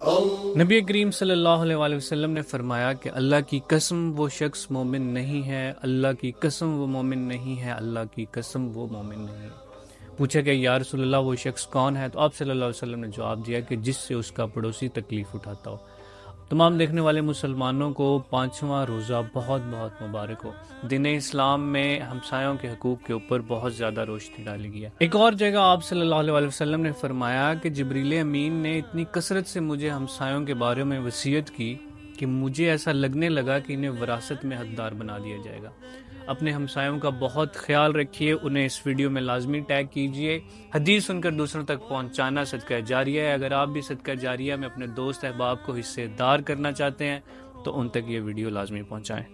नबी करीम सल्लल्लाहु अलैहि वसल्लम ने फरमाया कि अल्लाह की कसम वो शख्स मोमिन नहीं है, अल्लाह की कसम वो मोमिन नहीं है, अल्लाह की कसम वो मोमिन नहीं है। पूछा कि या रसूलल्लाह वो शख्स कौन है? तो आप सल्लल्लाहु अलैहि वसल्लम ने जवाब दिया कि जिससे उसका पड़ोसी तकलीफ़ उठाता हो। तमाम देखने वाले मुसलमानों को पाँचवा रोज़ा बहुत बहुत मुबारक हो। दीन इस्लाम में हमसायों के हकूक़ के ऊपर बहुत ज़्यादा रोशनी डाली गई है। एक और जगह आप सल्लल्लाहु अलैहि वसल्लम ने फरमाया कि जिब्रील अमीन ने इतनी कसरत से मुझे हमसायों के बारे में वसीयत की कि मुझे ऐसा लगने लगा कि इन्हें विरासत में हकदार बना दिया जाएगा। अपने हमसायों का बहुत ख्याल रखिए, उन्हें इस वीडियो में लाजमी टैग कीजिए। हदीस सुनकर दूसरों तक पहुंचाना सदका जारिया है। अगर आप भी सदका जारिया में अपने दोस्त अहबाब को हिस्सेदार करना चाहते हैं तो उन तक ये वीडियो लाजमी पहुंचाएं।